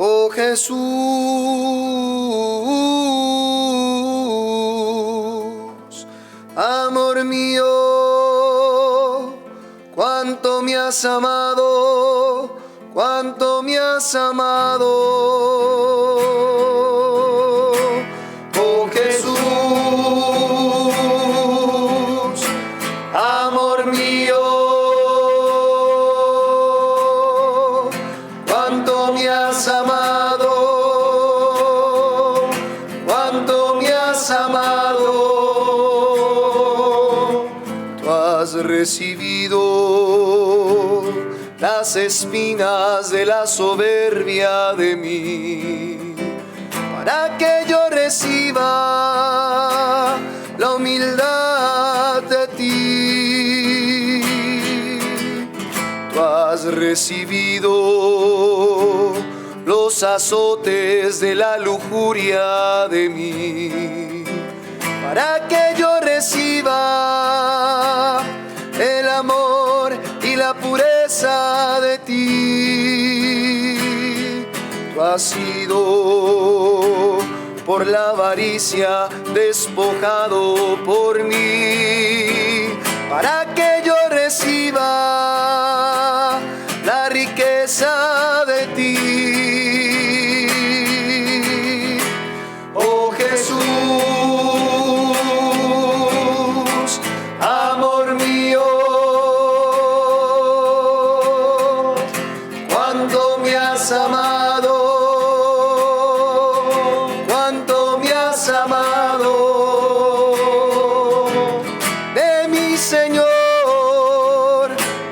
Oh Jesús, amor mío, cuánto me has amado, cuánto me has amado. Oh Jesús, amor mío, cuánto me has amado, cuánto me has amado. Tú has recibido las espinas de la soberbia de mí, para que yo reciba la humildad de ti. Tú has recibido los azotes de la lujuria de mí, para que yo reciba el amor y la pureza de ti. Tú has sido por la avaricia despojado por mí, para que yo reciba la riqueza de ti. Oh Jesús, amor mío, cuánto me has amado, cuánto me has amado. De mi Señor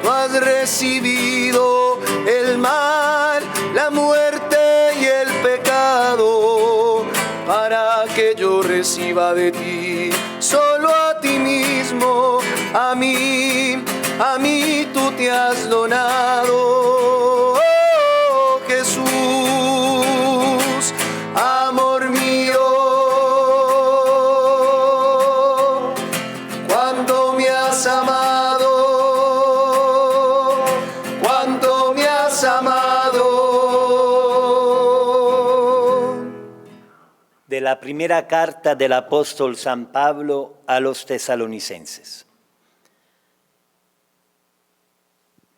tú has recibido el mal, la muerte y el pecado, para que yo reciba de ti solo a ti mismo. A mí tú te has donado. Oh Jesús, amor mío, cuánto me has amado, cuánto me has amado. De la primera carta del apóstol San Pablo a los tesalonicenses.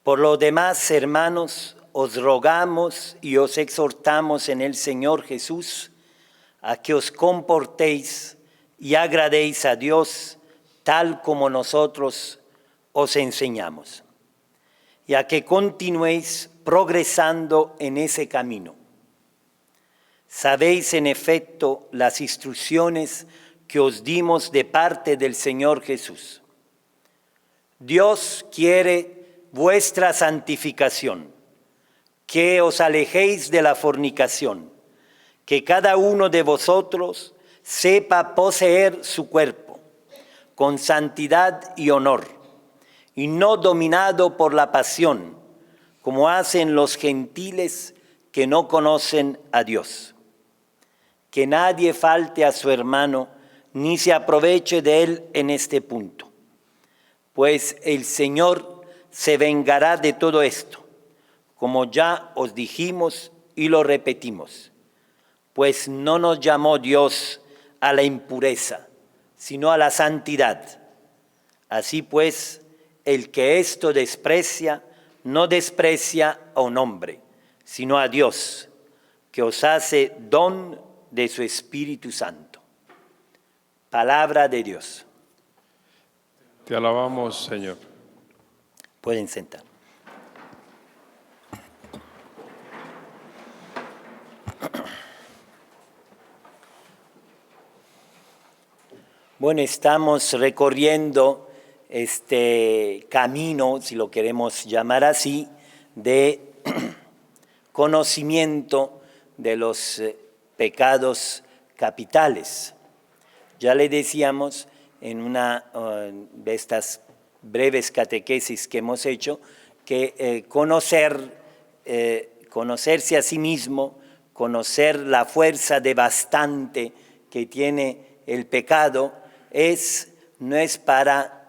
Por lo demás, hermanos, os rogamos y os exhortamos en el Señor Jesús a que os comportéis y agradéis a Dios tal como nosotros os enseñamos, y a que continuéis progresando en ese camino. Sabéis en efecto las instrucciones que os dimos de parte del Señor Jesús. Dios quiere vuestra santificación, que os alejéis de la fornicación, que cada uno de vosotros sepa poseer su cuerpo con santidad y honor, y no dominado por la pasión, como hacen los gentiles que no conocen a Dios. Que nadie falte a su hermano, ni se aproveche de él en este punto, pues el Señor se vengará de todo esto, como ya os dijimos y lo repetimos, pues no nos llamó Dios a la impureza, sino a la santidad. Así pues, el que esto desprecia, no desprecia a un hombre, sino a Dios, que os hace don de su Espíritu Santo. Palabra de Dios. Te alabamos, Señor. Pueden sentar. Bueno, estamos recorriendo este camino, si lo queremos llamar así, de conocimiento de los pecados capitales. Ya le decíamos en una de estas breves catequesis que hemos hecho, que conocerse a sí mismo, conocer la fuerza devastante que tiene el pecado, no es para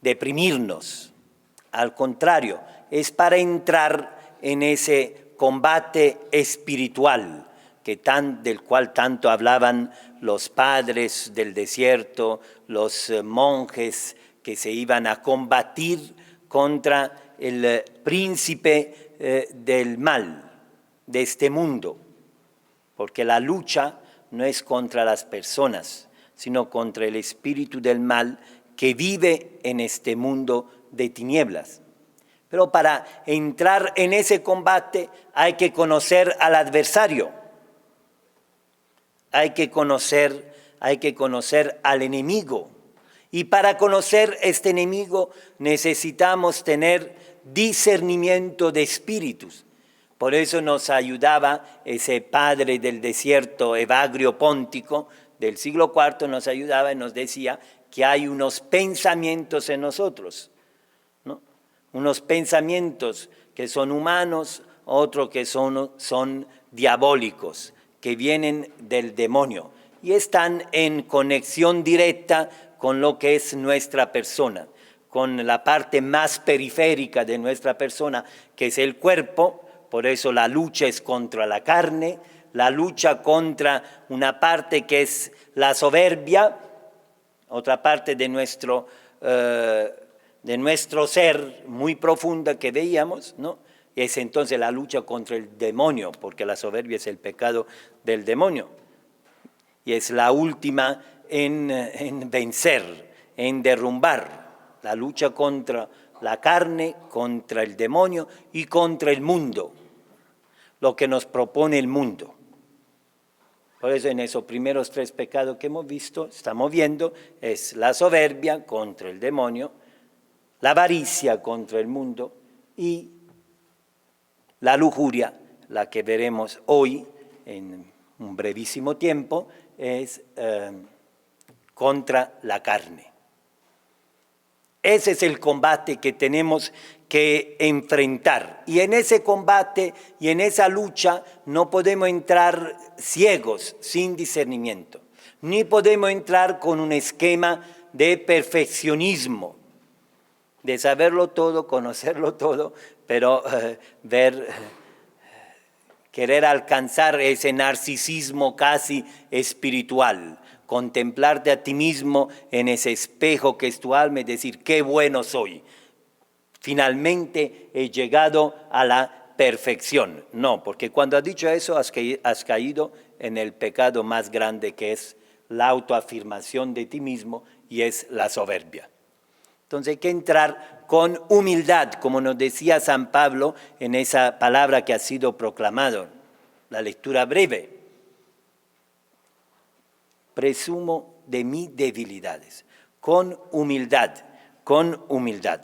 deprimirnos, al contrario, es para entrar en ese combate espiritual del cual tanto hablaban los padres del desierto, los monjes que se iban a combatir contra el príncipe del mal de este mundo, porque la lucha no es contra las personas, sino contra el espíritu del mal que vive en este mundo de tinieblas. Pero para entrar en ese combate hay que conocer al adversario, hay que conocer al enemigo. Y para conocer este enemigo necesitamos tener discernimiento de espíritus. Por eso nos ayudaba ese padre del desierto, Evagrio Póntico, del siglo IV, nos ayudaba y nos decía que hay unos pensamientos en nosotros, ¿no? Unos pensamientos que son humanos, otros que son diabólicos, que vienen del demonio y están en conexión directa con lo que es nuestra persona, con la parte más periférica de nuestra persona, que es el cuerpo. Por eso la lucha es contra la carne, la lucha contra una parte que es la soberbia, otra parte de nuestro ser muy profunda que veíamos, ¿no? Es entonces la lucha contra el demonio, porque la soberbia es el pecado del demonio. Y es la última en vencer, en derrumbar, la lucha contra la carne, contra el demonio y contra el mundo, lo que nos propone el mundo. Por eso en esos primeros 3 pecados que hemos visto, estamos viendo, es la soberbia contra el demonio, la avaricia contra el mundo y la lujuria, la que veremos hoy en un brevísimo tiempo, es contra la carne. Ese es el combate que tenemos que enfrentar. Y en ese combate y en esa lucha no podemos entrar ciegos, sin discernimiento, ni podemos entrar con un esquema de perfeccionismo, de saberlo todo, conocerlo todo, pero querer alcanzar ese narcisismo casi espiritual, contemplarte a ti mismo en ese espejo que es tu alma y decir, qué bueno soy. Finalmente he llegado a la perfección. No, porque cuando has dicho eso has caído en el pecado más grande, que es la autoafirmación de ti mismo y es la soberbia. Entonces hay que entrar con humildad, como nos decía San Pablo en esa palabra que ha sido proclamado, la lectura breve. Presumo de mis debilidades, con humildad, con humildad.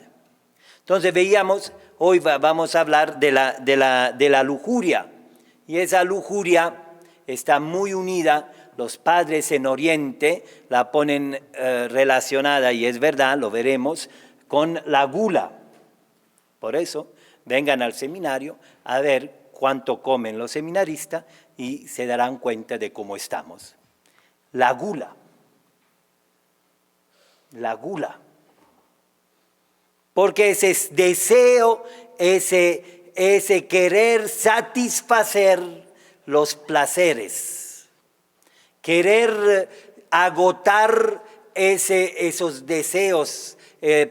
Entonces veíamos, hoy vamos a hablar de la lujuria, y esa lujuria está muy unida. Los padres en Oriente la ponen relacionada, y es verdad, lo veremos, con la gula. Por eso, vengan al seminario a ver cuánto comen los seminaristas y se darán cuenta de cómo estamos. La gula. La gula. Porque ese deseo, ese querer satisfacer los placeres, querer agotar esos deseos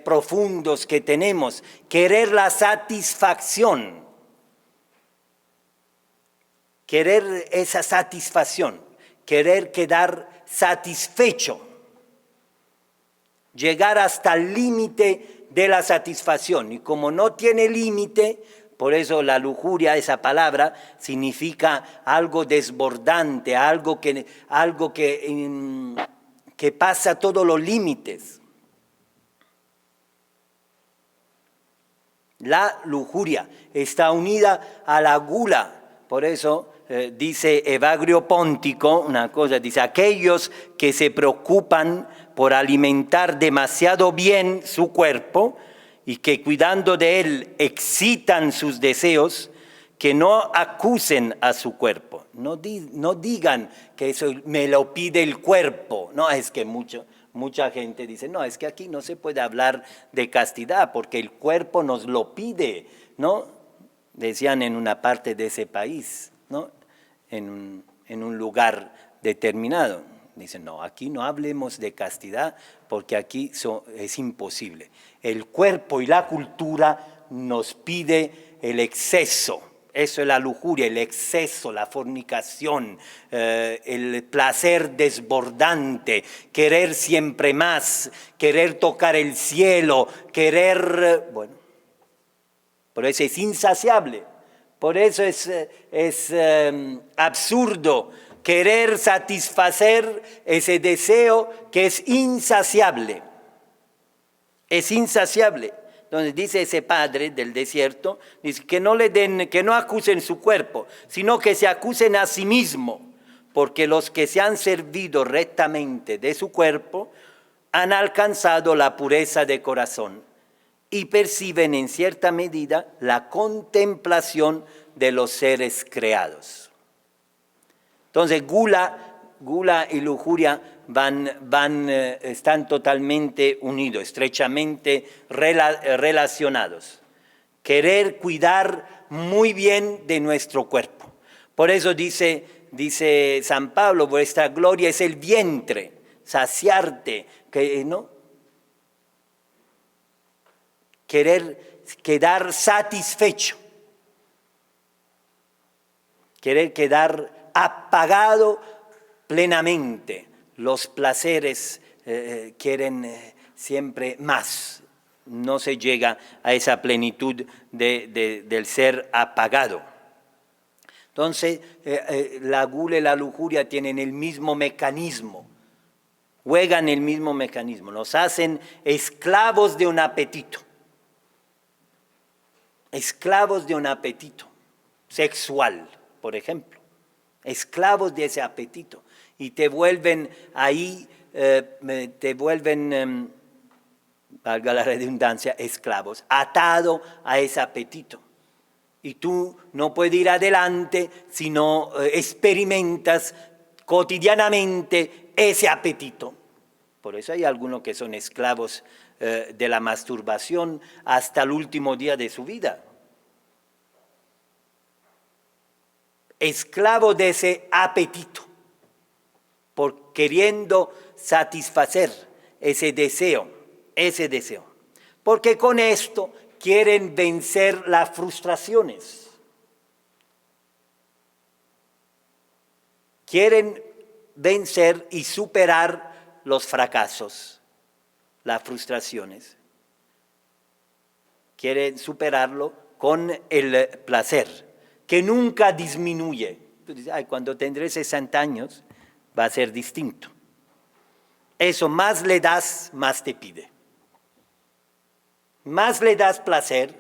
profundos que tenemos, querer la satisfacción, querer esa satisfacción, querer quedar satisfecho, llegar hasta el límite de la satisfacción. Y como no tiene límite, por eso la lujuria, esa palabra, significa algo desbordante, algo que pasa todos los límites. La lujuria está unida a la gula. Por eso dice Evagrio Póntico una cosa, dice, aquellos que se preocupan por alimentar demasiado bien su cuerpo y que cuidando de él excitan sus deseos, que no acusen a su cuerpo, no digan que eso me lo pide el cuerpo. No, es que mucha gente dice, no, es que aquí no se puede hablar de castidad porque el cuerpo nos lo pide, ¿no? decían en una parte de ese país, ¿no? En un lugar determinado. Dicen, no, aquí no hablemos de castidad porque aquí es imposible. El cuerpo y la cultura nos pide el exceso. Eso es la lujuria, el exceso, la fornicación, el placer desbordante, querer siempre más, querer tocar el cielo, querer, bueno, por eso es insaciable, por eso es absurdo querer satisfacer ese deseo que es insaciable. Es insaciable. Donde dice ese padre del desierto, dice que no acusen su cuerpo, sino que se acusen a sí mismo, porque los que se han servido rectamente de su cuerpo han alcanzado la pureza de corazón y perciben en cierta medida la contemplación de los seres creados. Entonces, gula y lujuria están totalmente unidos, estrechamente relacionados. Querer cuidar muy bien de nuestro cuerpo. Por eso dice San Pablo, vuestra gloria es el vientre, saciarte, ¿no? Quedar satisfecho. Querer quedar apagado plenamente. Los placeres quieren siempre más. No se llega a esa plenitud del ser apagado. Entonces, la gula y la lujuria tienen el mismo mecanismo, juegan el mismo mecanismo, nos hacen esclavos de un apetito. Esclavos de un apetito sexual, por ejemplo. Esclavos de ese apetito. Y te vuelven ahí, valga la redundancia, esclavos, atado a ese apetito. Y tú no puedes ir adelante si no experimentas cotidianamente ese apetito. Por eso hay algunos que son esclavos de la masturbación hasta el último día de su vida. Esclavo de ese apetito, por queriendo satisfacer ese deseo. Porque con esto quieren vencer las frustraciones. Quieren vencer y superar los fracasos, las frustraciones. Quieren superarlo con el placer, que nunca disminuye. Tú dices, ay, cuando tendré 60 años va a ser distinto. Eso, más le das, más te pide. Más le das placer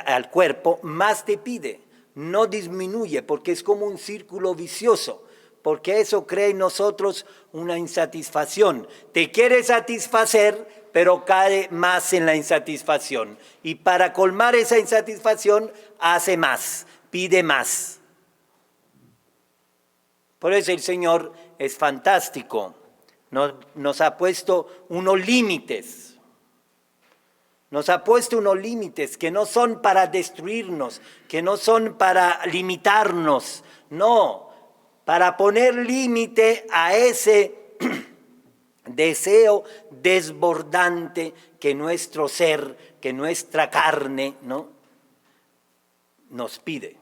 al cuerpo, más te pide. No disminuye, porque es como un círculo vicioso, porque eso crea en nosotros una insatisfacción. Te quiere satisfacer, pero cae más en la insatisfacción. Y para colmar esa insatisfacción, hace más, pide más. Por eso el Señor es fantástico. Nos ha puesto unos límites. Nos ha puesto unos límites que no son para destruirnos, que no son para limitarnos, no, para poner límite a ese deseo desbordante que nuestro ser, que nuestra carne, ¿no?, nos pide.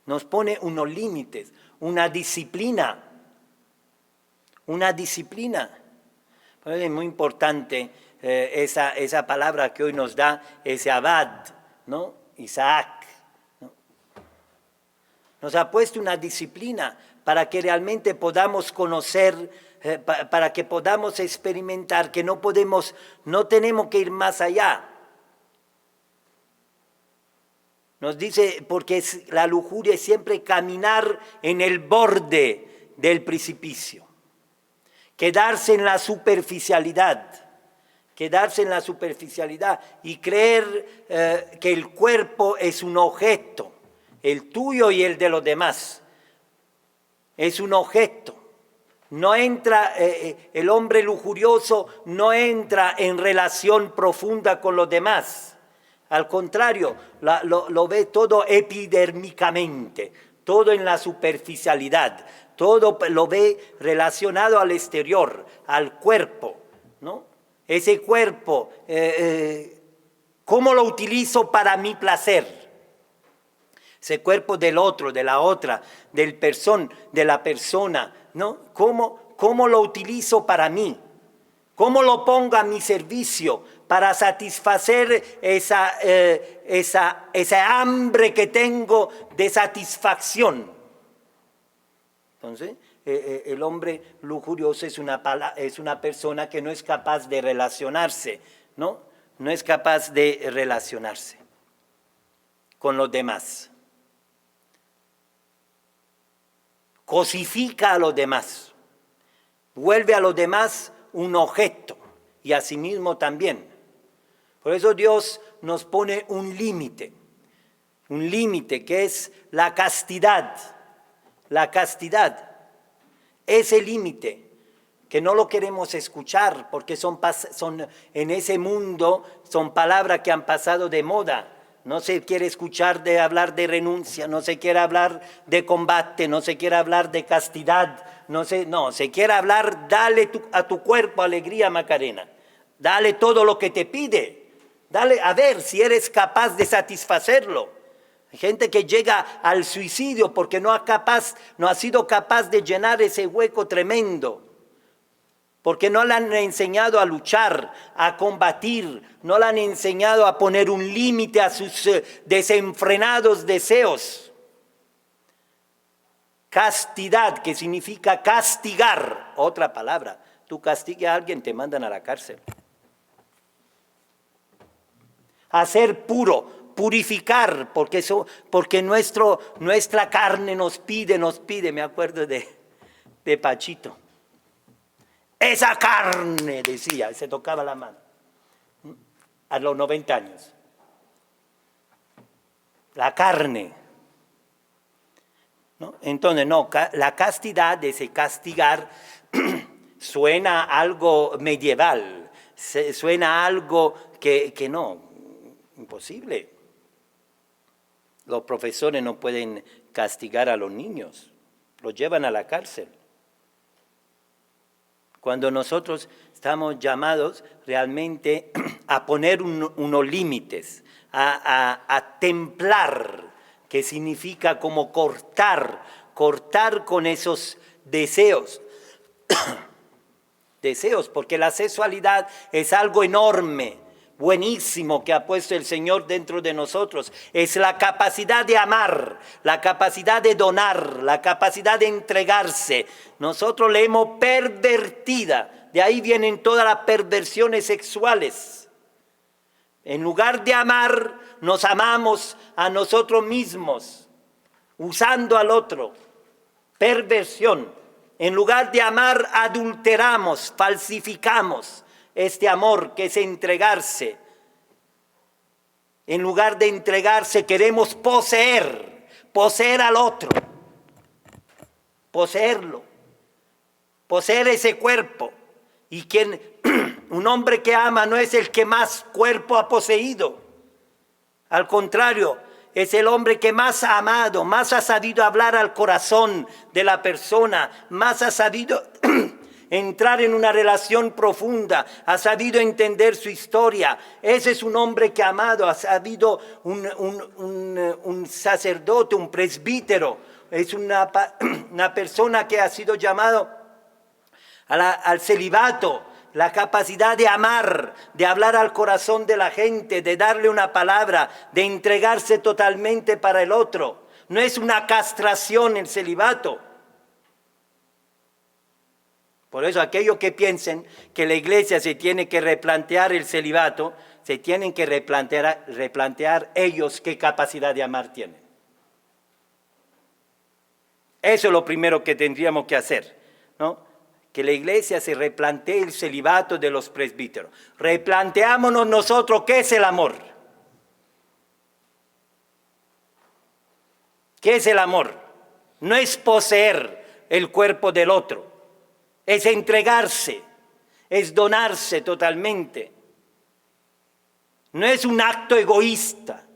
Nos pone unos límites, una disciplina. Es muy importante esa palabra que hoy nos da ese abad, ¿no?, Isaac, ¿no? Nos ha puesto una disciplina para que realmente podamos conocer, para que podamos experimentar que no tenemos que ir más allá. Nos dice, porque la lujuria es siempre caminar en el borde del precipicio, quedarse en la superficialidad y creer que el cuerpo es un objeto, el tuyo y el de los demás, es un objeto. No entra, el hombre lujurioso no entra en relación profunda con los demás. Al contrario, lo ve todo epidérmicamente, todo en la superficialidad, todo lo ve relacionado al exterior, al cuerpo, ¿no? Ese cuerpo, ¿cómo lo utilizo para mi placer? Ese cuerpo del otro, de la otra, de la persona, ¿no? ¿Cómo lo utilizo para mí? ¿Cómo lo pongo a mi servicio para satisfacer esa hambre que tengo de satisfacción? Entonces, el hombre lujurioso es una persona que no es capaz de relacionarse, ¿no? No es capaz de relacionarse con los demás. Cosifica a los demás, vuelve a los demás un objeto y a sí mismo también. Por eso Dios nos pone un límite que es la castidad. La castidad, ese límite que no lo queremos escuchar porque son en ese mundo son palabras que han pasado de moda. No se quiere escuchar hablar de renuncia, no se quiere hablar de combate, no se quiere hablar de castidad, se quiere hablar, dale a tu cuerpo alegría, Macarena, dale todo lo que te pide, dale a ver si eres capaz de satisfacerlo. Hay gente que llega al suicidio porque no ha sido capaz de llenar ese hueco tremendo. Porque no le han enseñado a luchar, a combatir, no le han enseñado a poner un límite a sus desenfrenados deseos. Castidad, que significa castigar, otra palabra. Tú castigues a alguien, te mandan a la cárcel. Hacer puro, purificar, porque nuestra carne nos pide, me acuerdo de Pachito. Esa carne, decía, se tocaba la mano, a los 90 años. La carne. ¿No? Entonces, no, la castidad, ese castigar, suena a algo medieval, suena a algo que no, imposible. Los profesores no pueden castigar a los niños, los llevan a la cárcel. Cuando nosotros estamos llamados realmente a poner unos límites, a templar, que significa como cortar con esos deseos. Deseos, porque la sexualidad es algo enorme, buenísimo que ha puesto el Señor dentro de nosotros. Es la capacidad de amar, la capacidad de donar, la capacidad de entregarse. Nosotros le hemos pervertida, de ahí vienen todas las perversiones sexuales. En lugar de amar, nos amamos a nosotros mismos, usando al otro. Perversión. En lugar de amar, adulteramos, falsificamos este amor que es entregarse. En lugar de entregarse, queremos poseer al otro, poseerlo, poseer ese cuerpo. Y un hombre que ama no es el que más cuerpo ha poseído. Al contrario, es el hombre que más ha amado, más ha sabido hablar al corazón de la persona, más ha sabido entrar en una relación profunda, ha sabido entender su historia. Ese es un hombre que ha amado, ha sabido un sacerdote, un presbítero, es una persona que ha sido llamado al celibato, la capacidad de amar, de hablar al corazón de la gente, de darle una palabra, de entregarse totalmente para el otro. No es una castración el celibato. Por eso aquellos que piensen que la iglesia se tiene que replantear el celibato, se tienen que replantear ellos qué capacidad de amar tienen. Eso es lo primero que tendríamos que hacer, ¿no? Que la iglesia se replantee el celibato de los presbíteros. Replanteámonos nosotros qué es el amor. ¿Qué es el amor? No es poseer el cuerpo del otro, es entregarse, es donarse totalmente. No es un acto egoísta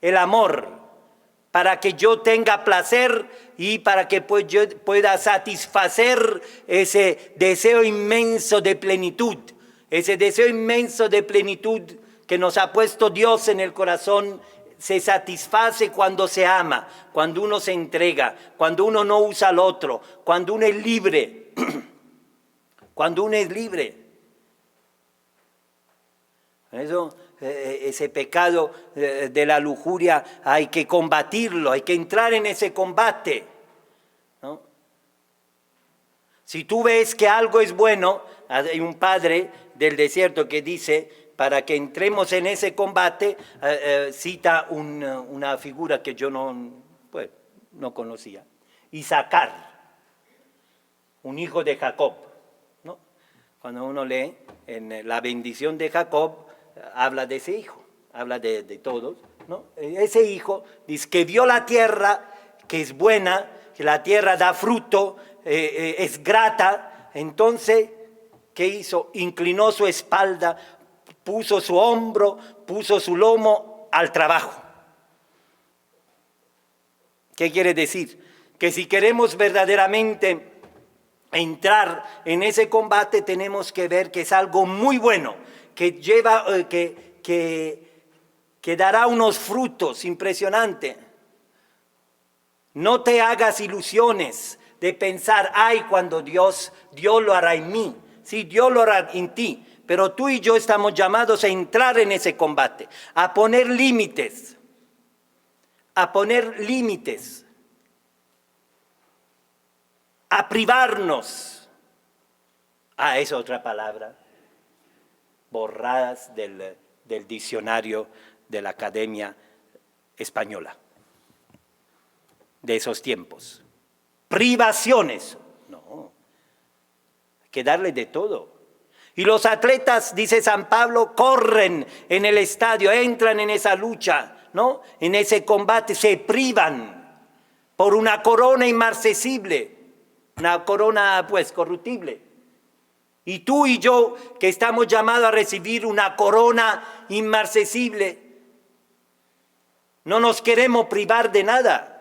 el amor, para que yo tenga placer y para que pues yo pueda satisfacer ese deseo inmenso de plenitud, ese deseo inmenso de plenitud que nos ha puesto Dios en el corazón. Se satisface cuando se ama, cuando uno se entrega, cuando uno no usa al otro, cuando uno es libre, cuando uno es libre. Eso, ese pecado de la lujuria hay que combatirlo, hay que entrar en ese combate, ¿no? Si tú ves que algo es bueno, hay un padre del desierto que dice, para que entremos en ese combate, cita una figura que yo no conocía, Isaacar, un hijo de Jacob, ¿no? Cuando uno lee en la bendición de Jacob, habla de ese hijo, habla de todos, ¿no? Ese hijo dice que vio la tierra, que es buena, que la tierra da fruto, es grata. Entonces, ¿qué hizo? Inclinó su espalda, puso su hombro, puso su lomo al trabajo. ¿Qué quiere decir? Que si queremos verdaderamente entrar en ese combate, tenemos que ver que es algo muy bueno, que lleva, que dará unos frutos impresionantes. No te hagas ilusiones de pensar, ay, cuando Dios lo hará en mí. Sí, Dios lo hará en ti, pero tú y yo estamos llamados a entrar en ese combate, a poner límites, a privarnos. Es otra palabra, borradas del diccionario de la Academia Española de esos tiempos. Privaciones, no, hay que darle de todo. Y los atletas, dice San Pablo, corren en el estadio, entran en esa lucha, ¿no? En ese combate, se privan por una corona inmarcesible, una corona pues corruptible. Y tú y yo, que estamos llamados a recibir una corona inmarcesible, no nos queremos privar de nada.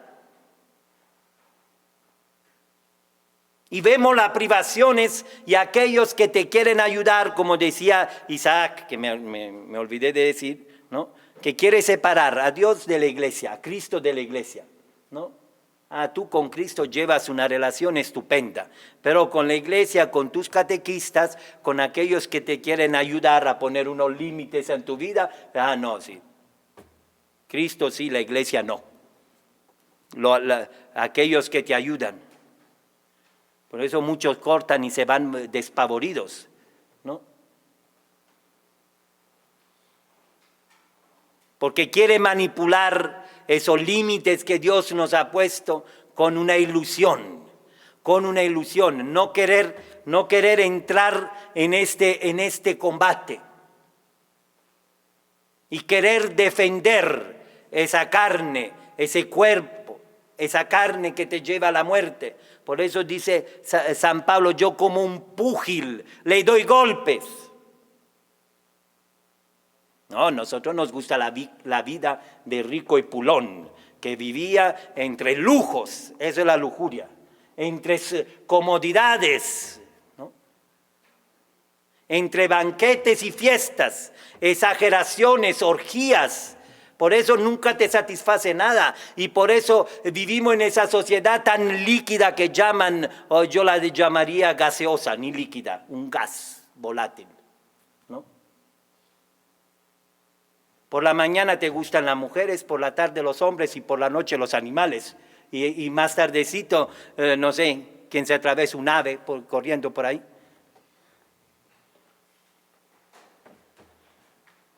Y vemos las privaciones y aquellos que te quieren ayudar, como decía Isaac, que me olvidé de decir, ¿no? Que quiere separar a Dios de la iglesia, a Cristo de la iglesia, ¿no? Tú con Cristo llevas una relación estupenda, pero con la iglesia, con tus catequistas, con aquellos que te quieren ayudar a poner unos límites en tu vida, no, sí. Cristo sí, la iglesia no. Aquellos que te ayudan. Por eso muchos cortan y se van despavoridos, ¿no? Porque quiere manipular esos límites que Dios nos ha puesto con una ilusión, no querer entrar en este combate y querer defender esa carne, ese cuerpo, esa carne que te lleva a la muerte. Por eso dice San Pablo, yo como un púgil le doy golpes. No, nosotros nos gusta la vida de rico y pulón, que vivía entre lujos, eso es la lujuria, entre comodidades, ¿no? Entre banquetes y fiestas, exageraciones, orgías. Por eso nunca te satisface nada y por eso vivimos en esa sociedad tan líquida que llaman, o yo la llamaría gaseosa, ni líquida, un gas volátil, ¿no? Por la mañana te gustan las mujeres, por la tarde los hombres y por la noche los animales. Y más tardecito, no sé, quién se atraviesa un ave corriendo por ahí.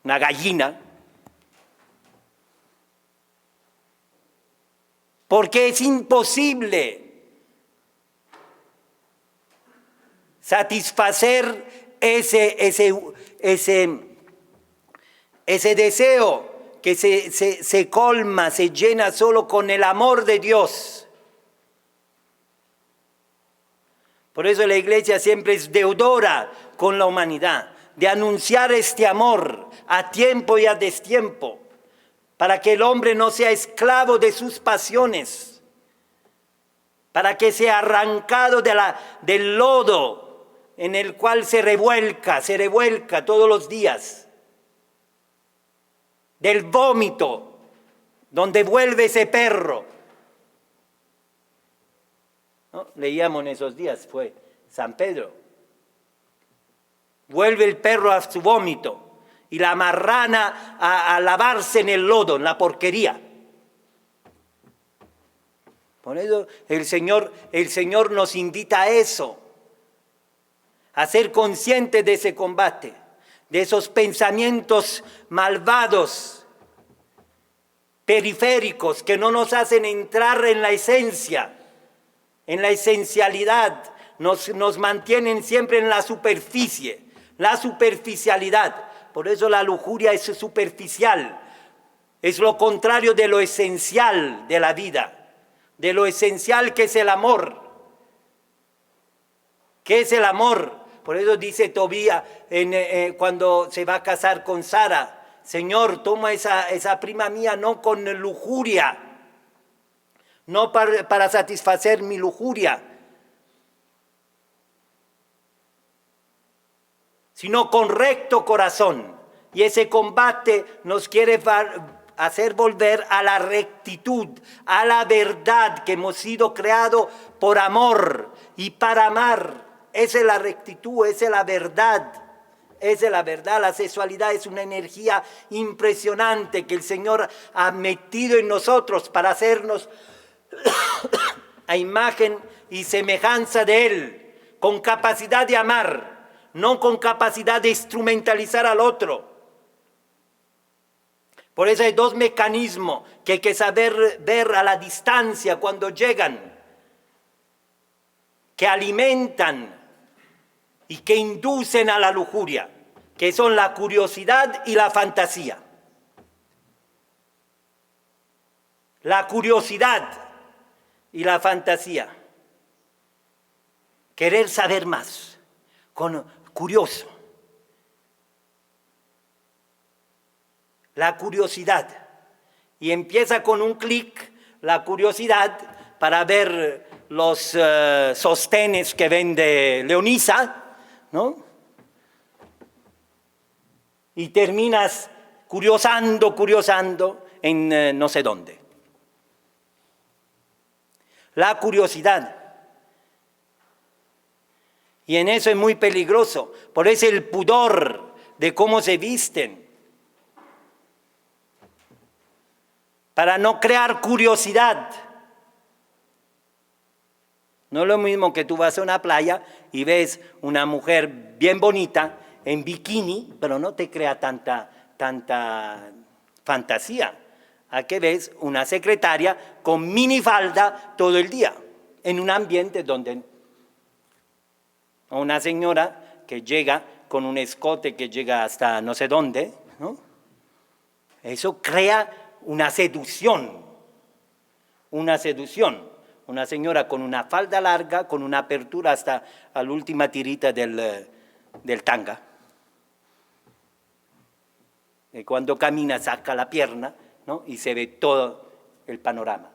Una gallina. Porque es imposible satisfacer ese deseo que se colma, se llena solo con el amor de Dios. Por eso la iglesia siempre es deudora con la humanidad. de anunciar este amor a tiempo y a destiempo, para que el hombre no sea esclavo de sus pasiones, para que sea arrancado del lodo en el cual se revuelca todos los días, del vómito donde vuelve ese perro. ¿No? Leíamos en esos días, fue San Pedro. Vuelve el perro a su vómito y la marrana a lavarse en el lodo, en la porquería. Por eso el Señor nos invita a eso, a ser conscientes de ese combate, de esos pensamientos malvados, periféricos, que no nos hacen entrar en la esencia, en la esencialidad, nos mantienen siempre en la superficie, la superficialidad. Por eso la lujuria es superficial, es lo contrario de lo esencial de la vida, de lo esencial que es el amor. ¿Qué es el amor? Por eso dice Tobías cuando se va a casar con Sara: Señor, toma esa prima mía no con lujuria, no para satisfacer mi lujuria, sino con recto corazón. Y ese combate nos quiere hacer volver a la rectitud, a la verdad, que hemos sido creados por amor y para amar. Esa es la rectitud, esa es la verdad. Esa es la verdad. La sexualidad es una energía impresionante que el Señor ha metido en nosotros para hacernos a imagen y semejanza de Él, con capacidad de amar, no con capacidad de instrumentalizar al otro. Por eso hay dos mecanismos que hay que saber ver a la distancia cuando llegan, que alimentan y que inducen a la lujuria, que son la curiosidad y la fantasía. La curiosidad y la fantasía. Querer saber más, curioso. La curiosidad. Y empieza con un clic la curiosidad para ver los sostenes que vende Leonisa, ¿no? Y terminas curiosando en no sé dónde. La curiosidad. Y en eso es muy peligroso. Por eso el pudor de cómo se visten. Para no crear curiosidad. No es lo mismo que tú vas a una playa y ves una mujer bien bonita en bikini, pero no te crea tanta fantasía. ¿A qué ves una secretaria con minifalda todo el día en un ambiente donde... O una señora que llega con un escote que llega hasta no sé dónde, ¿no? Eso crea una seducción. Una señora con una falda larga, con una apertura hasta la última tirita del tanga. Y cuando camina saca la pierna, ¿no? Y se ve todo el panorama.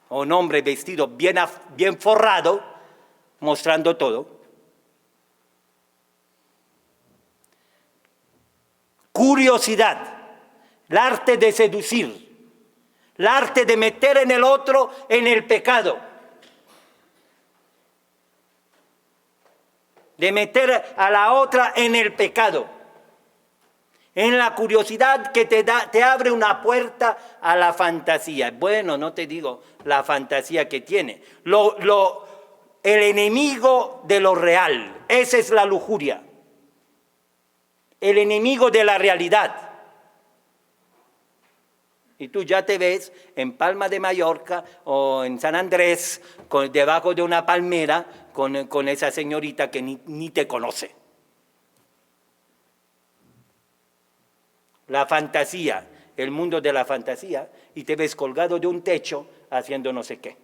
O un hombre vestido bien forrado, mostrando todo. Curiosidad, el arte de seducir, el arte de meter en el otro en el pecado. De meter a la otra en el pecado. En la curiosidad que te abre una puerta a la fantasía. Bueno, no te digo la fantasía que tiene. El enemigo de lo real. Esa es la lujuria. El enemigo de la realidad. Y tú ya te ves en Palma de Mallorca o en San Andrés, debajo de una palmera, con esa señorita que ni te conoce. La fantasía, el mundo de la fantasía, y te ves colgado de un techo haciendo no sé qué.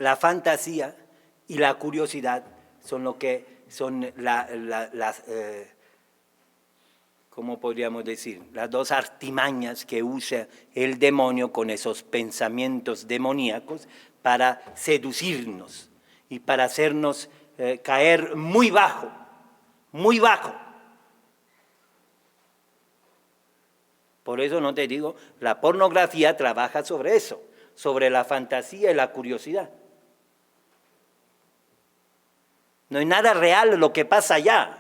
la fantasía y la curiosidad son lo que son las ¿cómo podríamos decir? Las dos artimañas que usa el demonio con esos pensamientos demoníacos para seducirnos y para hacernos caer muy bajo, muy bajo. Por eso no te digo, la pornografía trabaja sobre eso, sobre la fantasía y la curiosidad. No hay nada real lo que pasa allá.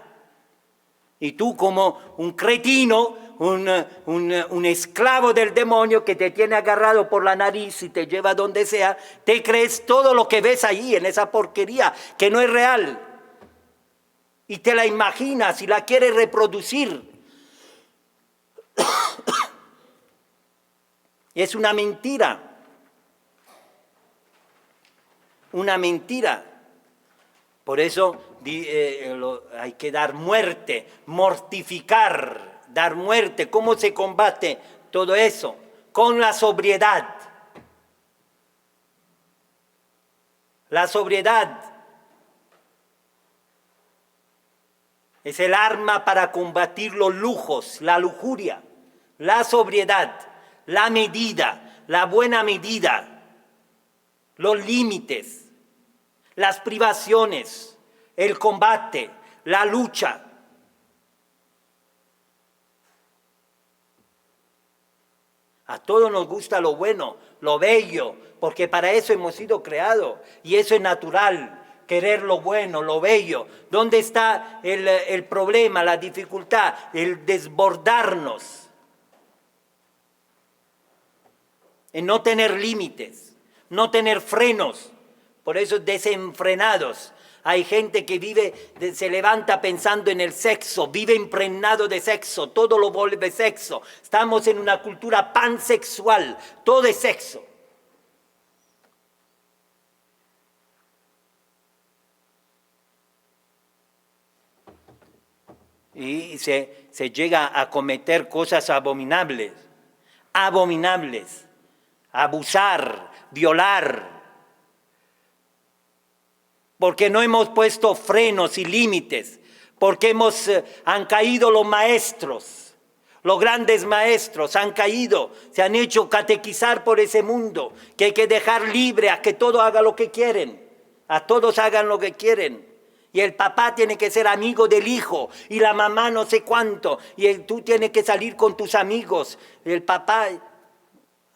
Y tú como un cretino, un esclavo del demonio que te tiene agarrado por la nariz y te lleva donde sea, te crees todo lo que ves allí en esa porquería que no es real. Y te la imaginas y la quieres reproducir. Y es una mentira. Una mentira. Por eso hay que dar muerte, mortificar, dar muerte. ¿Cómo se combate todo eso? Con la sobriedad. La sobriedad es el arma para combatir los lujos, la lujuria, la sobriedad, la medida, la buena medida, los límites, las privaciones, el combate, la lucha. A todos nos gusta lo bueno, lo bello, porque para eso hemos sido creados y eso es natural, querer lo bueno, lo bello. ¿Dónde está el problema, la dificultad? El desbordarnos, en no tener límites, no tener frenos, por eso desenfrenados. Hay gente que se levanta pensando en el sexo, vive impregnado de sexo, todo lo vuelve sexo. Estamos en una cultura pansexual, todo es sexo. Y se llega a cometer cosas abominables, abusar, violar, porque no hemos puesto frenos y límites, porque han caído los maestros, los grandes maestros han caído, se han hecho catequizar por ese mundo, que hay que dejar libre a que todos hagan lo que quieren, a todos hagan lo que quieren. Y el papá tiene que ser amigo del hijo, y la mamá no sé cuánto, y tú tienes que salir con tus amigos. El papá,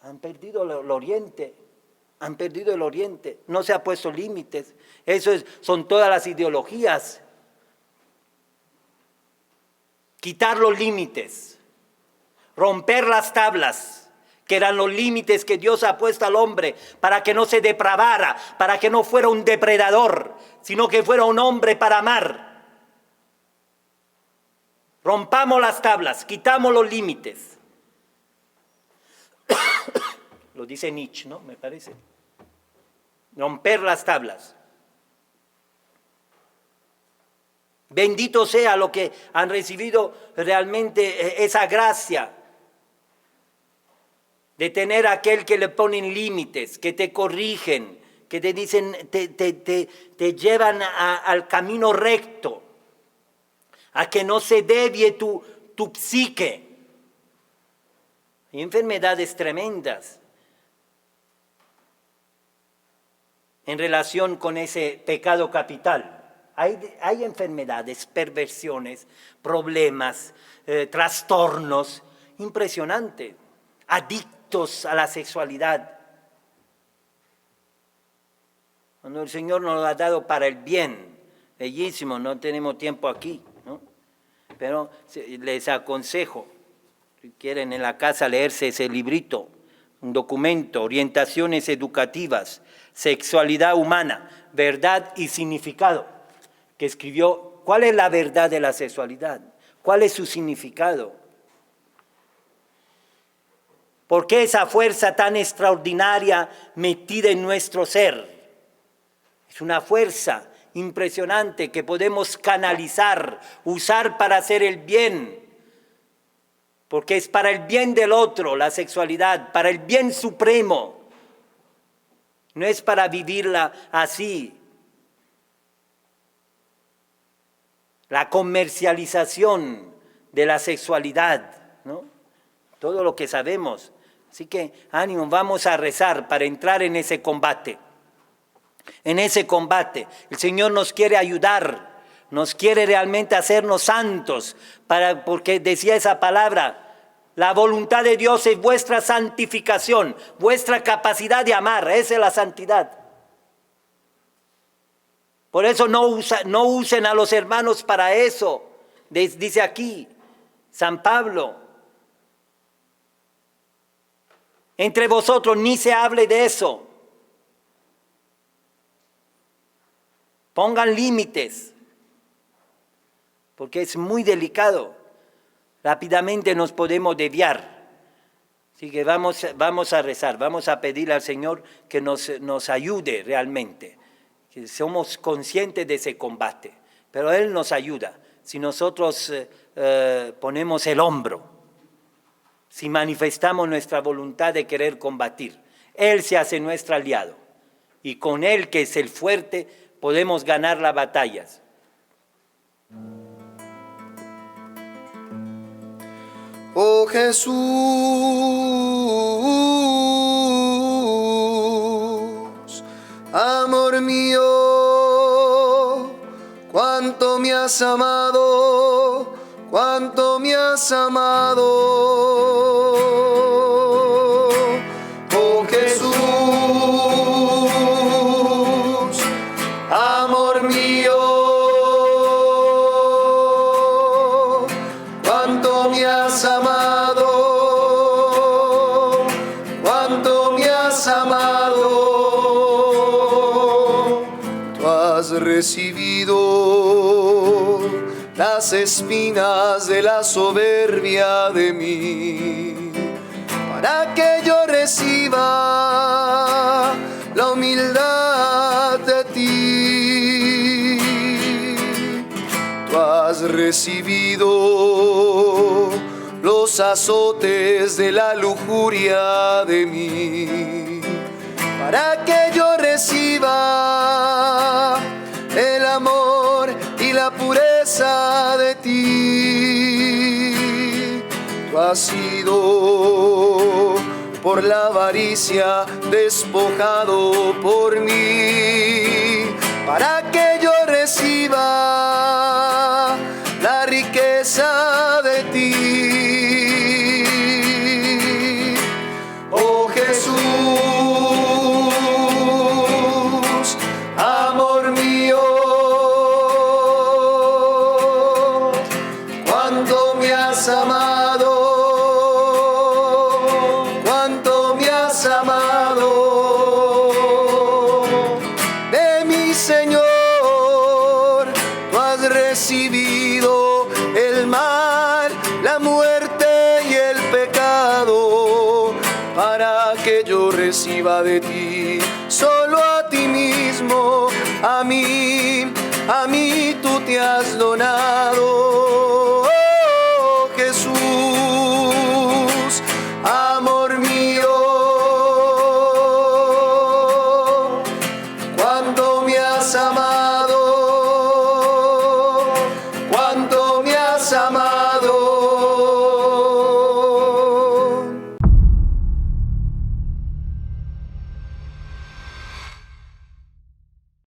han perdido el oriente. Han perdido el oriente, no se ha puesto límites. Son todas las ideologías. Quitar los límites, romper las tablas, que eran los límites que Dios ha puesto al hombre para que no se depravara, para que no fuera un depredador, sino que fuera un hombre para amar. Rompamos las tablas, quitamos los límites. Lo dice Nietzsche, ¿no? Me parece. Romper las tablas. Bendito sea lo que han recibido realmente esa gracia de tener a aquel que le ponen límites, que te corrigen, que te dicen, te llevan al camino recto, a que no se devie tu psique. Hay enfermedades tremendas en relación con ese pecado capital. Hay enfermedades, perversiones, problemas, trastornos impresionantes, adictos a la sexualidad. Cuando el Señor nos lo ha dado para el bien, bellísimo, no tenemos tiempo aquí, ¿no? Pero les aconsejo, si quieren en la casa leerse ese librito, un documento, Orientaciones Educativas, Sexualidad Humana, Verdad y Significado, que escribió cuál es la verdad de la sexualidad, cuál es su significado. ¿Por qué esa fuerza tan extraordinaria metida en nuestro ser? Es una fuerza impresionante que podemos canalizar, usar para hacer el bien, porque es para el bien del otro la sexualidad, para el bien supremo. no es para vivirla así. La comercialización de la sexualidad, ¿no? Todo lo que sabemos. Así que ánimo, vamos a rezar para entrar en ese combate. En ese combate, el Señor nos quiere ayudar, nos quiere realmente hacernos santos, porque decía esa palabra, la voluntad de Dios es vuestra santificación, vuestra capacidad de amar, esa es la santidad. Por eso no usen a los hermanos para eso, dice aquí San Pablo. Entre vosotros ni se hable de eso. Pongan límites, porque es muy delicado. Rápidamente nos podemos desviar. Así que vamos a rezar, vamos a pedir al Señor que nos ayude realmente. Que somos conscientes de ese combate, pero Él nos ayuda. Si nosotros ponemos el hombro, si manifestamos nuestra voluntad de querer combatir, Él se hace nuestro aliado. Y con Él, que es el fuerte, podemos ganar las batallas. Oh Jesús, amor mío, cuánto me has amado, cuánto me has amado. Oh Jesús, amor mío, cuánto me has amado, cuánto me has amado. Tú has recibido las espinas de la soberbia de mí, para que yo reciba la humildad de ti. Tú has recibido los azotes de la lujuria de mí, para que yo reciba el amor y la pureza de ti. Tú has sido por la avaricia despojado por mí, para que yo reciba la riqueza de ti. Oh Jesús, amor mío, cuánto me has amado, cuánto me has amado. De mi Señor tú has recibido el mal, la muerte y el pecado, para que yo reciba de ti solo a ti mismo. A mí tú te has donado.